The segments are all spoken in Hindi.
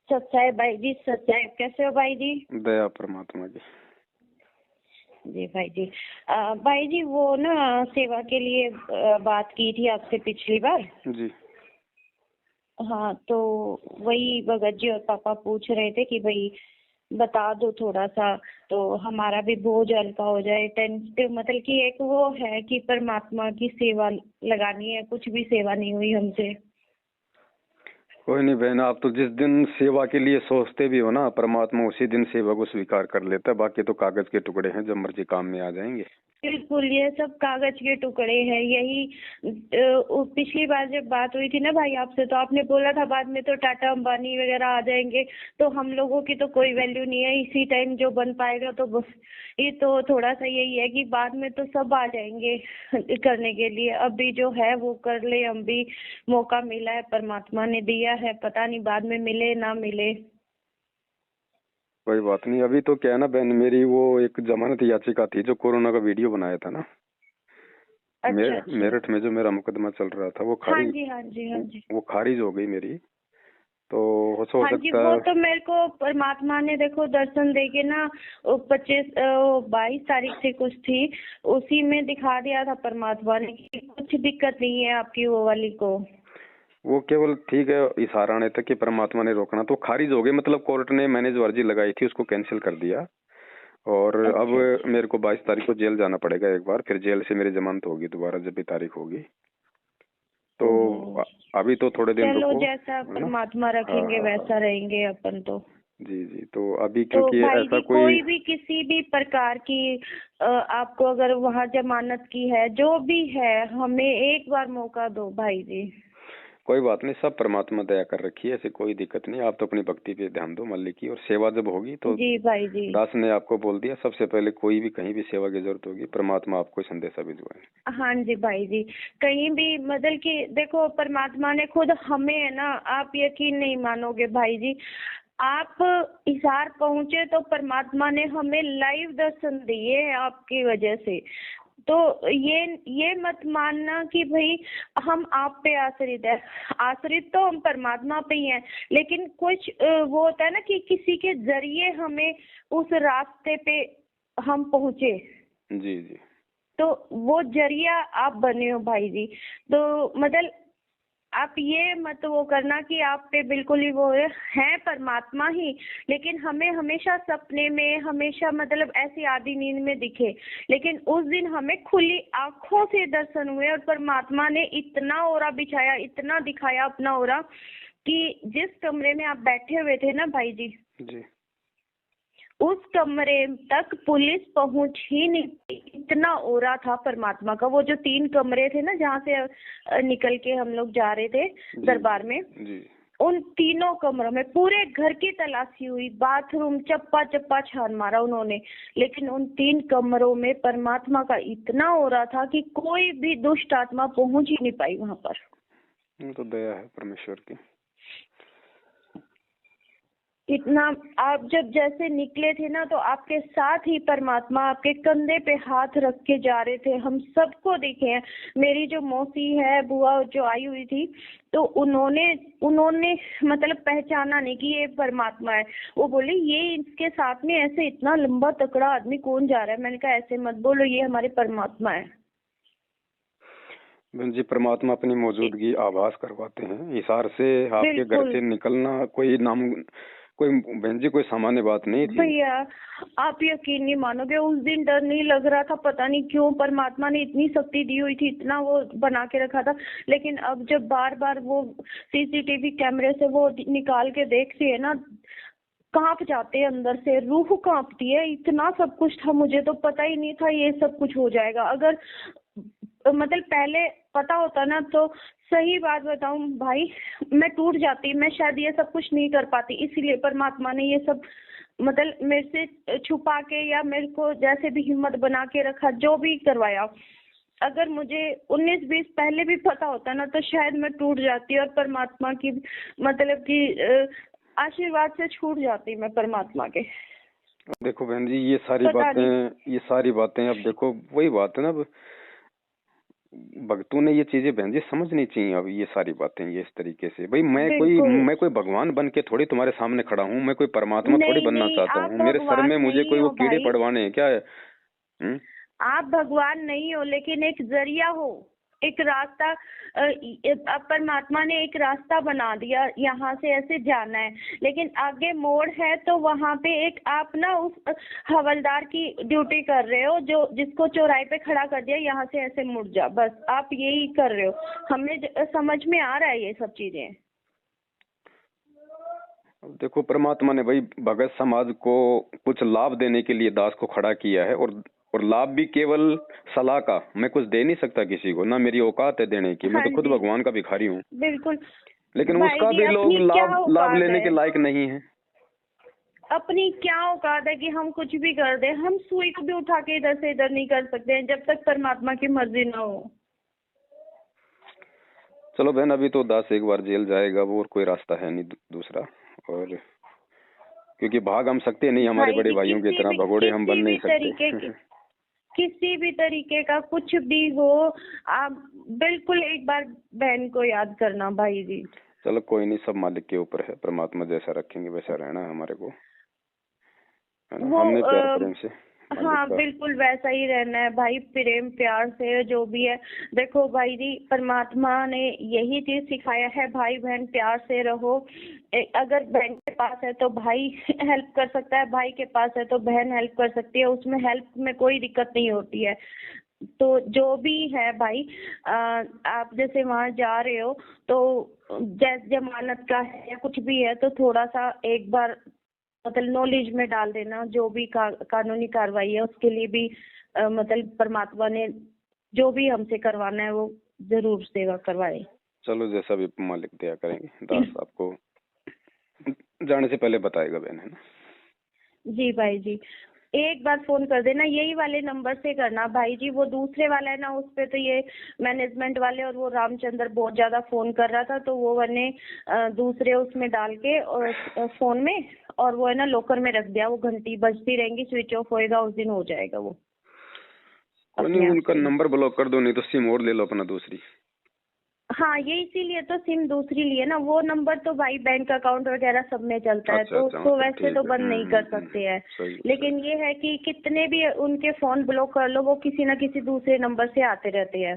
सच्चाई भाई जी, सच्चाई। कैसे हो भाई जी? दया परमात्मा की। जी भाई जी। भाई जी वो ना सेवा के लिए बात की थी आपसे पिछली बार। जी हाँ, तो वही भगत जी और पापा पूछ रहे थे कि भाई बता दो थोड़ा सा, तो हमारा भी बोझ हल्का हो जाए। टेंशन मतलब कि एक वो है कि परमात्मा की सेवा लगानी है, कुछ भी सेवा नहीं हुई हमसे। कोई नहीं बहन, आप तो जिस दिन सेवा के लिए सोचते भी हो ना, परमात्मा उसी दिन सेवा को स्वीकार कर लेता है। बाकी तो कागज के टुकड़े हैं, जब मर्जी काम में आ जाएंगे। बिल्कुल, ये सब कागज के टुकड़े हैं। यही पिछली बार जब बात हुई थी ना भाई आपसे, तो आपने बोला था बाद में तो टाटा अंबानी वगैरह आ जाएंगे, तो हम लोगों की तो कोई वैल्यू नहीं है। इसी टाइम जो बन पाएगा तो बस। ये तो थोड़ा सा यही है कि बाद में तो सब आ जाएंगे करने के लिए। अभी जो है वो कर ले, हम भी मौका मिला है, परमात्मा ने दिया है, पता नहीं बाद में मिले ना मिले। कोई बात नहीं। अभी तो क्या है ना बहन, मेरी वो एक जमानत याचिका थी जो कोरोना का वीडियो बनाया था ना, अच्छा अच्छा। मेरठ में जो मेरा मुकदमा चल रहा था, वो हाँ जी हाँ जी हाँ जी। वो खारिज हो गई मेरी। तो हो हाँ जी, सकता वो है। तो मेरे को परमात्मा ने देखो दर्शन देके ना 22 तारीख से कुछ थी, उसी में दिखा दिया था परमात्मा ने कि कुछ दिक्कत नहीं है आपकी वो वाली को। वो केवल ठीक है इशारा आने तक कि परमात्मा ने रोकना, तो खारिज हो गई। मतलब कोर्ट ने, मैंने जो अर्जी लगाई थी उसको कैंसिल कर दिया। और अब अच्छा अच्छा। मेरे को 22 तारीख को जेल जाना पड़ेगा एक बार, फिर जेल से मेरी जमानत होगी दोबारा जब भी तारीख होगी। तो ओहो। अभी तो थोड़े दिन चलो, रुको, जैसा है ना। परमात्मा हाँ रखेंगे हाँ हाँ। वैसा रहेंगे अपन तो। जी जी। तो अभी तो क्योंकि भाई ऐसा जी कोई। कोई भी किसी भी प्रकार की आपको अगर वहाँ जमानत की है, जो भी है, हमें एक बार मौका दो भाई जी। कोई बात नहीं, सब परमात्मा दया कर रखी है, ऐसे कोई दिक्कत नहीं। आप तो अपनी भक्ति पे ध्यान दो मल्लिक की, और सेवा जब होगी तो जी भाई जी। दास ने आपको बोल दिया, सबसे पहले कोई भी कहीं भी सेवा की जरूरत होगी, परमात्मा आपको संदेशा भिजवाएंगे। हाँ जी भाई जी। कहीं भी मतलब कि देखो परमात्मा ने खुद हमें है ना, आप यकीन नहीं मानोगे भाई जी। आप हिसार पहुंचे तो परमात्मा ने हमें लाइव दर्शन दिए हैं आपकी वजह से। तो ये मत मानना कि भाई हम आप पे आश्रित है। आश्रित तो हम परमात्मा पे ही हैं, लेकिन कुछ वो होता है ना कि किसी के जरिए हमें उस रास्ते पे हम पहुंचे। जी जी। तो वो जरिया आप बने हो भाई जी। तो मतलब आप ये मत वो करना कि आप पे बिल्कुल ही वो है परमात्मा ही, लेकिन हमें हमेशा सपने में, हमेशा मतलब ऐसी आधी नींद में दिखे। लेकिन उस दिन हमें खुली आंखों से दर्शन हुए और परमात्मा ने इतना ओरा बिछाया, इतना दिखाया अपना ओरा कि जिस कमरे में आप बैठे हुए थे ना भाई जी, जी उस कमरे तक पुलिस पहुंच ही नहीं पाई। इतना ओरा था परमात्मा का। वो जो 3 कमरे थे ना जहाँ से निकल के हम लोग जा रहे थे जी दरबार में, जी। उन तीनों कमरों में पूरे घर की तलाशी हुई, बाथरूम चप्पा चप्पा छान मारा उन्होंने, लेकिन उन 3 कमरों में परमात्मा का इतना ओरा था कि कोई भी दुष्ट आत्मा पहुंच ही नहीं पाई वहां पर। वो तो दया है परमेश्वर की। इतना आप जब जैसे निकले थे ना, तो आपके साथ ही परमात्मा आपके कंधे पे हाथ रख के जा रहे थे। हम सबको दिखे हैं। मेरी जो मौसी है, बुआ जो आई हुई थी, तो उन्होंने उन्होंने मतलब पहचाना नहीं कि ये परमात्मा है। वो बोले ये इसके साथ में ऐसे इतना लंबा तकड़ा आदमी कौन जा रहा है। मैंने कहा ऐसे मत बोलो, ये हमारे परमात्मा है। बहन जी, परमात्मा अपनी मौजूदगी आभास करवाते हैं इशार से। आपके घर बिल्कुल से निकलना कोई बहन जी कोई सामान्य बात नहीं थी। भैया, आप यकीन नहीं मानोगे, उस दिन डर नहीं लग रहा था। पता नहीं क्यों परमात्मा ने इतनी शक्ति दी हुई थी, इतना वो बना के रखा था। लेकिन अब जब बार बार वो सीसीटीवी कैमरे से वो निकाल के देखती है ना, कांप जाते हैं अंदर से, रूह कांपती है। इतना सब कुछ था, मुझे तो पता ही नहीं था ये सब कुछ हो जाएगा। अगर मतलब पहले पता होता ना, तो सही बात बताऊं भाई, मैं टूट जाती। मैं शायद ये सब कुछ नहीं कर पाती। इसीलिए परमात्मा ने ये सब मतलब मेरे से छुपा के, या मेरे को जैसे भी हिम्मत बना के रखा, जो भी करवाया। अगर मुझे 19-20 पहले भी पता होता ना, तो शायद मैं टूट जाती और परमात्मा की मतलब कि आशीर्वाद से छूट जाती मैं परमात्मा के। देखो बहन जी, पता नहीं। ये सारी बातें अब देखो वही बात है ना। अब भक्तों ने ये चीजें बहन जी समझनी चाहिए। अब ये सारी बातें ये इस तरीके से, भाई बिल्कुल मैं कोई भगवान बन के थोड़ी तुम्हारे सामने खड़ा हूँ, मैं कोई परमात्मा थोड़ी नहीं बनना नहीं, चाहता आप हूँ, मेरे सर में भगवान मुझे नहीं कोई वो हो कीड़े भाई, पड़वाने हैं क्या है? आप भगवान नहीं हो, लेकिन एक जरिया हो, एक रास्ता। अब परमात्मा ने एक रास्ता बना दिया, यहाँ से ऐसे जाना है, लेकिन आगे मोड़ है तो वहां पे एक आप ना उस हवलदार की ड्यूटी कर रहे हो, जो जिसको चौराहे पे खड़ा कर दिया, यहाँ से ऐसे मुड़ जा, बस आप यही कर रहे हो। हमें समझ में आ रहा है ये सब चीजें। अब देखो परमात्मा ने भाई भगत समाज को कुछ लाभ देने के लिए दास को खड़ा किया है, और लाभ भी केवल सलाह का। मैं कुछ दे नहीं सकता किसी को, ना मेरी औकात है देने की, मैं हाँ तो खुद जी, भगवान का भिखारी हूँ। बिल्कुल। लेकिन भाई उसका जी भी लोग अपनी क्या लाभ लाभ औकात लेने है, के लायक नहीं है। अपनी क्या औकात है कि हम कुछ भी कर दें? हम सुई को भी उठा के इधर से इधर नहीं कर सकते हैं जब तक परमात्मा की मर्जी ना हो। चलो बहन, अभी तो दास एक बार जेल जाएगा वो, और कोई रास्ता है नहीं दूसरा। और क्योंकि भाग हम सकते नहीं, हमारे भाई बड़े जी भाइयों की तरह भगोड़े हम बन नहीं सकते। किसी भी तरीके का कुछ भी हो, आप बिल्कुल एक बार बहन को याद करना भाई जी। चलो कोई नहीं, सब मालिक के ऊपर है, परमात्मा जैसा रखेंगे वैसा रहना है हमारे को, है ना? वो हमने प्यार प्रेम से मालिक हाँ का। बिल्कुल वैसा ही रहना है भाई, प्रेम प्यार से जो भी है। देखो भाई जी, परमात्मा ने यही चीज सिखाया है, भाई बहन प्यार से रहो। अगर बहन के पास है तो भाई हेल्प कर सकता है, भाई के पास है तो बहन हेल्प कर सकती है, उसमें हेल्प में कोई दिक्कत नहीं होती है। तो जो भी है भाई, आप जैसे वहां जा रहे हो तो जैसे जमानत का है या कुछ भी है, तो थोड़ा सा एक बार मतलब नॉलेज में डाल देना, जो भी कानूनी कार्रवाई है उसके लिए भी मतलब परमात्मा ने जो भी हमसे करवाना है वो जरूर सेवा करवाए। चलो जैसा भी मालिक दया करेंगे, दास आपको जाने से पहले बताएगा बहन, है ना? जी भाई जी, एक बार फोन कर देना, यही वाले नंबर से करना भाई जी। वो दूसरे वाला है ना, उस पे तो ये मैनेजमेंट वाले और वो रामचंद्र बहुत ज्यादा फोन कर रहा था, तो वो मैंने दूसरे उसमें डाल के और फोन में, और वो है ना लॉकर में रख दिया। वो घंटी बजती रहेंगी, स्विच ऑफ होएगा उस दिन हो जाएगा वो कोई नहीं, अपने आप उनका से ही। नंबर ब्लॉक कर दो, नहीं तो सिम और ले लो अपना दूसरी। हाँ, ये इसीलिए तो सिम दूसरी लिए ना, वो नंबर तो भाई बैंक अकाउंट वगैरह सब में चलता है, अच्छा तो अच्छा, उसको फिर वैसे तो ठीक है। बंद नहीं कर सकते हैं। सही लेकिन सही। ये है कि कितने भी उनके फोन ब्लॉक कर लो, वो किसी ना किसी दूसरे नंबर से आते रहते हैं।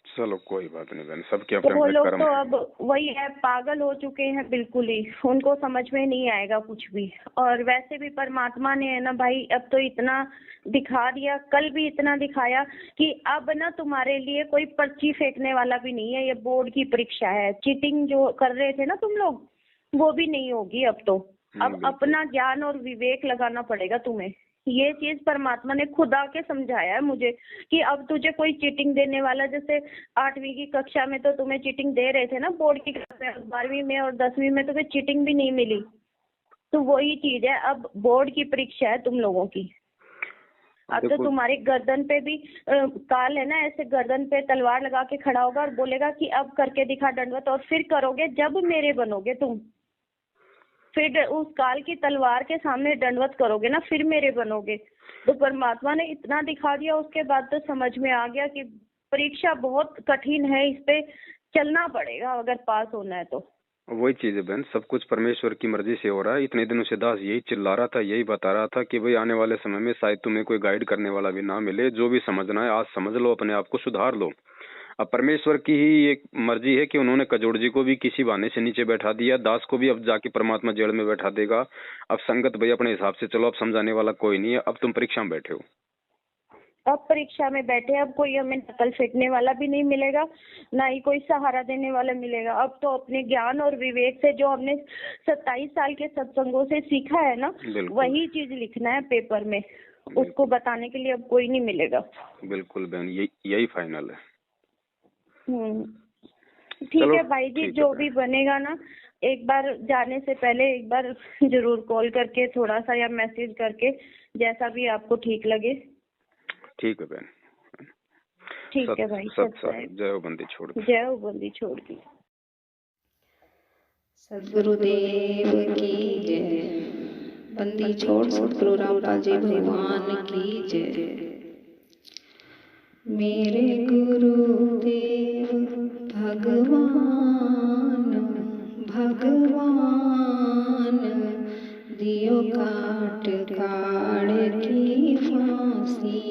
चलो कोई बात नहीं बहन, सबके तो अपने वो अपने लोग कर्म तो है। अब वही है, पागल हो चुके हैं बिल्कुल ही, उनको समझ में नहीं आएगा कुछ भी। और वैसे भी परमात्मा ने है ना भाई, अब तो इतना दिखा दिया, कल भी इतना दिखाया कि अब ना तुम्हारे लिए कोई पर्ची फेंकने वाला भी नहीं है, ये बोर्ड की परीक्षा है। चीटिंग जो कर रहे थे ना तुम लोग, वो भी नहीं होगी अब तो। अब बिल्कुल। अपना ज्ञान और विवेक लगाना पड़ेगा तुम्हें। ये चीज परमात्मा ने खुद आके समझाया है मुझे कि अब तुझे कोई चीटिंग देने वाला, जैसे 8वीं की कक्षा में तो तुम्हें चीटिंग दे रहे थे ना बोर्ड की कक्षा में, 12वीं में और 10वीं में तुम्हें चीटिंग भी नहीं मिली। तो वही चीज है, अब बोर्ड की परीक्षा है तुम लोगों की। अब तो देखो तुम्हारी गर्दन पे भी काल है ना, ऐसे गर्दन पे तलवार लगा के खड़ा होगा और बोलेगा कि अब करके दिखा दंडवत, और फिर करोगे जब मेरे बनोगे तुम। फिर उस काल की तलवार के सामने दंडवत करोगे ना, फिर मेरे बनोगे। तो परमात्मा ने इतना दिखा दिया, उसके बाद तो समझ में आ गया कि परीक्षा बहुत कठिन है, इस पे चलना पड़ेगा अगर पास होना है तो। वही चीज है बहन, सब कुछ परमेश्वर की मर्जी से हो रहा है। इतने दिनों से दास यही चिल्ला रहा था, यही बता रहा था कि भाई आने वाले समय में शायद तुम्हें कोई गाइड करने वाला भी ना मिले। जो भी समझना है आज समझ लो, अपने आप को सुधार लो। अब परमेश्वर की ही एक मर्जी है कि उन्होंने कजोड़ जी को भी किसी बहाने से नीचे बैठा दिया, दास को भी अब जाके परमात्मा जेल में बैठा देगा। अब संगत भाई अपने हिसाब से चलो, अब समझाने वाला कोई नहीं है। अब तुम परीक्षा में बैठे हो, अब परीक्षा में बैठे, अब कोई हमें नकल फेंकने वाला भी नहीं मिलेगा, ना ही कोई सहारा देने वाला मिलेगा। अब तो अपने ज्ञान और विवेक से जो हमने 27 साल के सत्संगों से सीखा है ना, वही चीज लिखना है पेपर में। उसको बताने के लिए अब कोई नहीं मिलेगा। बिल्कुल बहन, यही फाइनल है। ठीक है भाई जी, जो भी बनेगा ना, एक बार जाने से पहले एक बार जरूर कॉल करके थोड़ा सा या मैसेज करके, जैसा भी आपको ठीक लगे। ठीक है बहन, ठीक है भाई। जय हो बंदी छोड़ दी। जय हो बंदी छोड़ दी। सदगुरुदेव की जय। बंदी छोड़ सदगुरु रामपाल जी भगवान की जय। मेरे गुरुदेव भगवान भगवान दियो काट काट की फांसी।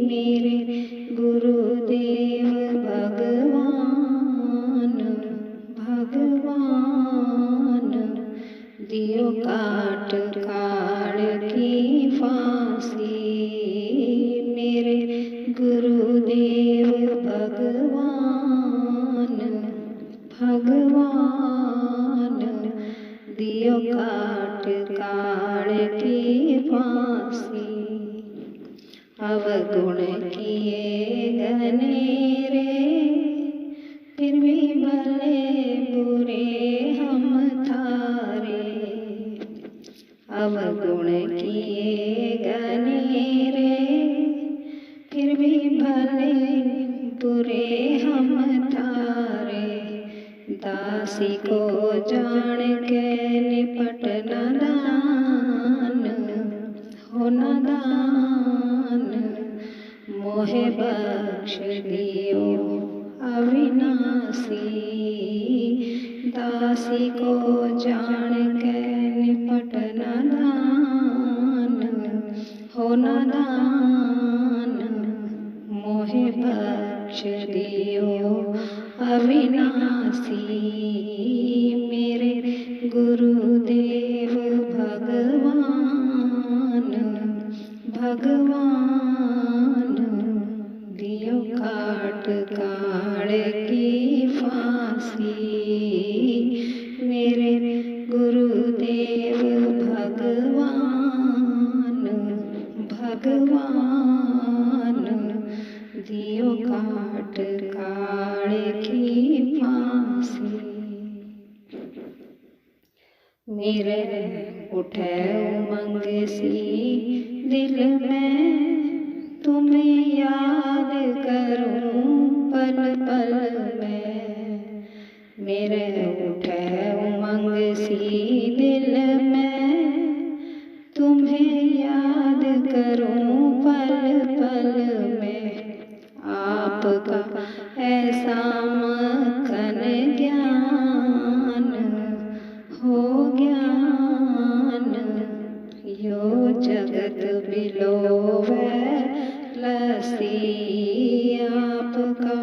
मेरे गुरुदेव भगवान भगवान दियो काट काट की फांसी। मेरे गुरुदेव भगवान भगवान दियो काट काट की फांसी। अवगुण किए घनेरे फिर भी भले बुरे हम थारे। अवगुण किए घनेरे फिर भी भले बुरे हम थारे। दासी को जान के निपट नादान हो नादान। मोहे बख्श दियो अविनाशी। दासी को जान के निपट नादान हो नादान। मोहे बख्श दियो अविनाशी। मेरे गुरुदेव भगवान भगवान दियो काट काट की फांसी। मेरे गुरुदेव भगवान भगवान दियो काट काट की फांसी। मेरे उठे उमंग सी दिल में तुम्हें याद करूं पल पल में। मेरे उठे उमंग सी दिल में तुम्हें याद करूं पल पल में। आपका ऐसा मखन ज्ञान हो ज्ञान यो जगत बिलोवे लसी। आपका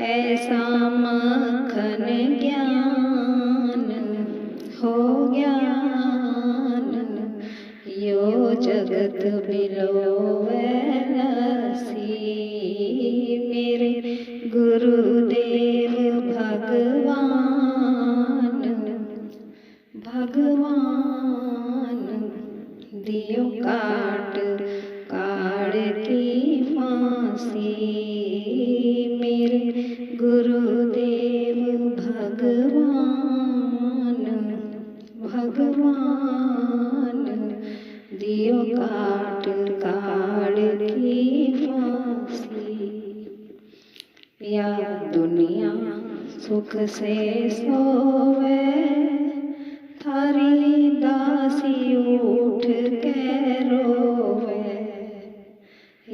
ऐसा मखन ज्ञान हो ज्ञान यो जगत बिलोवे लसी। मेरे गुरुदेव भगवान भगवान दियो काट काट की फांसी। मेरे गुरुदेव भगवान भगवान दियो काट काट की फांसी। या दुनिया सुख से सोवे थारी दासी उठ के रोवे।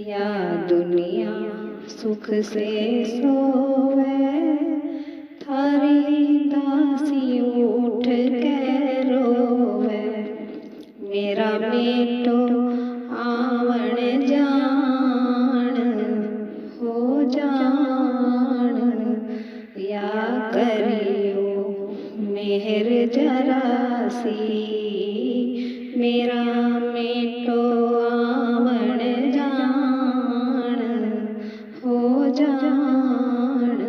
या दुनिया सुख से सोवे थारी दासी उठ के रोवे। मेरा बेटो आवण जान हो जान या करियो मेहर जरासी। मेरा बेटो आवण जान हो जान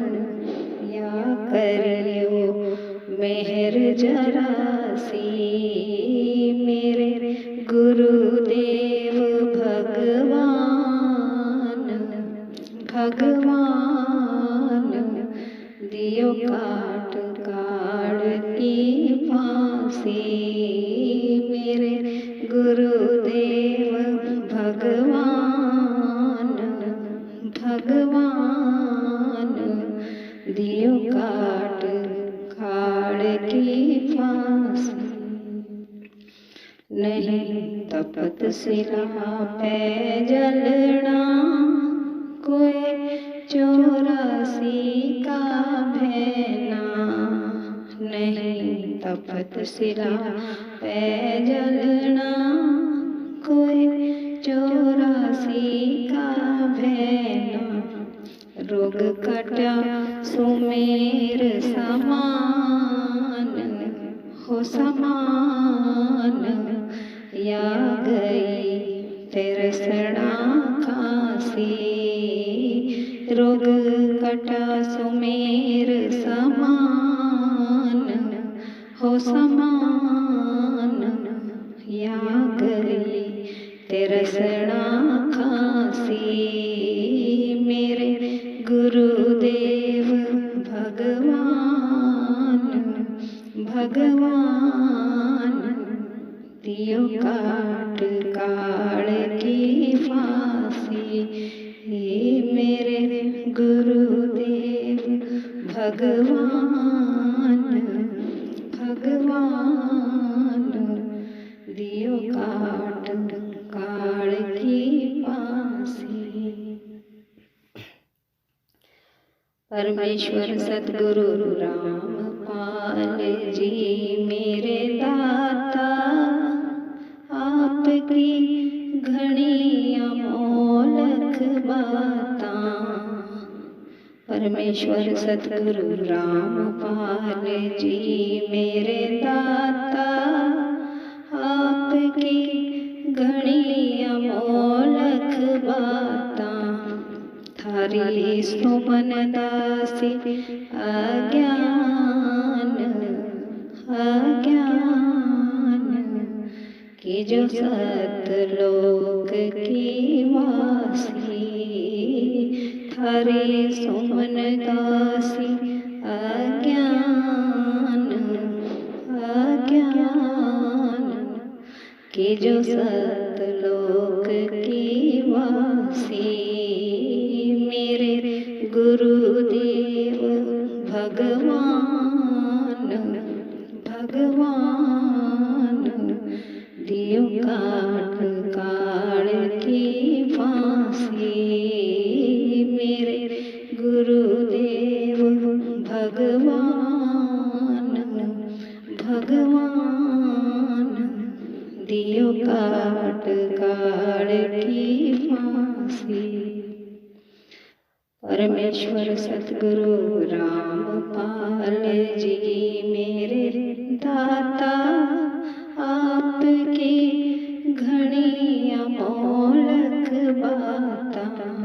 या करियो मेहर जरासी। मेरे गुरुदेव भगवान भगवान दियो काट काट की फांसी। मेरे गुरुदेव भगवान भगवान दियो काट काट की फांसी। नहीं तपत सिरा पे जलना कोई 84 का भेना नहीं तपत सिला पे जलना कोई 84 का भेना रोग कटा सुमेर समान हो समान या गई तेरे सड़ा खांसी रोग कटा सुमेर समान हो समान या गई तेरे सड़ा खांसी मेरे गुरुदेव भगवान दियो काट काल की फांसी मेरे गुरुदेव भगवान दियो काट काल की फांसी। परमेश्वर सतगुरु रामपाल जी मेरे दाता आपकी घनी अमोलक बातां परमेश्वर सतगुरु रामपाल जी मेरे दाता आपकी घनी अमोलक बातां थारी सुमन दासी अज्ञान कि जो सतलोक की वासी थारी सुमन दासी अज्ञान कि जो सतलोक की वासी मेरे गुरुदेव भगवान दियो काट काल की फांसी मेरे गुरुदेव भगवान दियो काट काल की फांसी। परमेश्वर सतगुरु रामपाल जी मेरे दाता आपकी घनी अमोलक बातां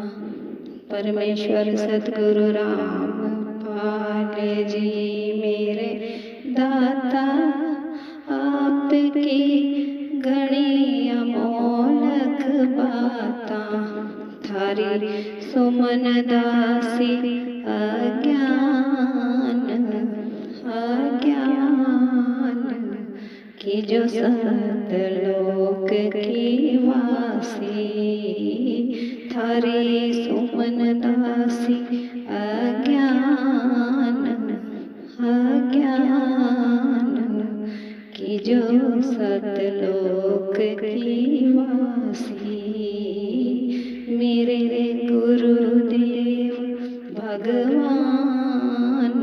परमेश्वर सतगुरु रामपाल जी मेरे दाता आपकी घनी अमोलक बातां थारी सुमन दासी अज्ञान कि जो सतलोक की वासी थारी सुमन दासी अज्ञान कि जो सतलोक की वासी मेरे गुरुदेव भगवान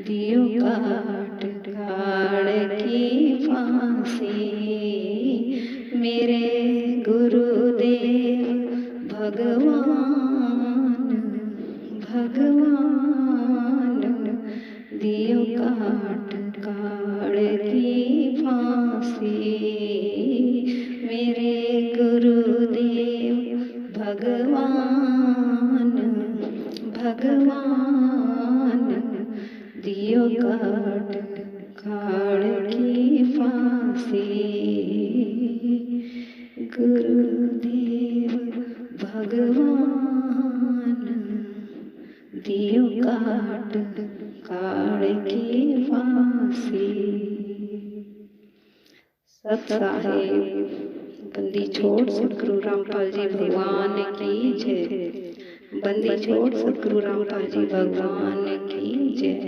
दियो काट काल की फांसी मेरे गुरुदेव भगवान दियो काट काल की फांसी मेरे गुरुदेव भगवान दियो काट काल की फांसी गुरुदेव भगवान दियो काट काल की फांसी। सत साहेब बंदी छोड़ सतगुरु रामपाल जी भगवान की जय। बंदी छोड़ सतगुरु रामपाल जी भगवान की जय।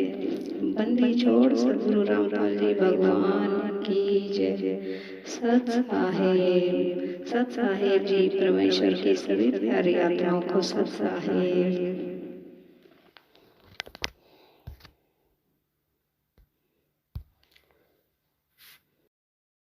बंदी छोड़ सतगुरु रामपाल जी भगवान की जय। सत साहेब सत साहेब जी, परमेश्वर की सभी प्यारी आत्माओं को सत साहेब।